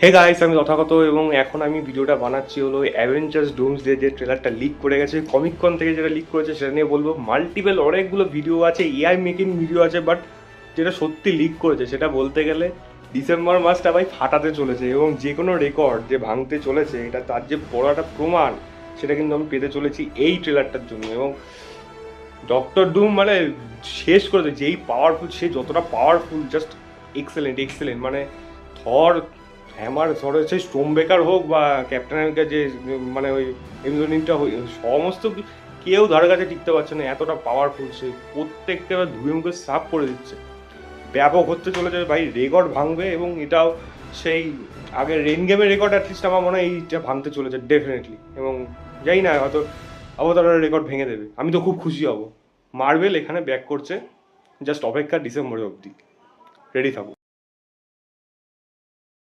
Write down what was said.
Hey guys, আমি তথাগত এবং এখন আমি ভিডিওটা বানাচ্ছি হলো অ্যাভেঞ্জার্স ডুমসডে যে ট্রেলারটা লিক করে গেছে কমিক কন থেকে, যেটা লিক করেছে সেটা নিয়ে বলবো। মাল্টিপল অনেকগুলো ভিডিও আছে, এআই মেকিং ভিডিও আছে, বাট যেটা সত্যি লিক করেছে সেটা বলতে গেলে ডিসেম্বর মাসটা ভাই ফাটাতে চলেছে এবং যে কোনো রেকর্ড যে ভাঙতে চলেছে এটা তার যে বড় একটা প্রমাণ সেটা কিন্তু আমি পেতে চলেছি এই ট্রেলারটার জন্য। এবং ডক্টর ডুম মানে শেষ করেছে, যেই পাওয়ারফুল সে যতটা পাওয়ারফুল, জাস্ট এক্সেলেন্ট এক্সেলেন্ট। মানে থর হ্যামার ধরো সেই স্টোম বেকার হোক বা ক্যাপ্টেন আমেরিকা যে মানে ওই এমজনিংটা সমস্ত কেউ ধারে কাছে টিকতে পারছে না, এতটা পাওয়ারফুল সে। প্রত্যেকটা ধুয়ে মুখে সাফ করে দিচ্ছে। ব্যাপক হতে চলেছে ভাই, রেকর্ড ভাঙবে এবং এটাও সেই আগের রেন গেমের রেকর্ড অ্যাটলিস্ট আমার মনে হয় এইটা ভাঙতে চলেছে ডেফিনেটলি। এবং যাই না, হয়তো অবতারের রেকর্ড ভেঙে দেবে, আমি তো খুব খুশি হব। মার্বেল এখানে ব্যাক করছে, জাস্ট অপেক্ষা ডিসেম্বরে অবধি। রেডি থাকুক।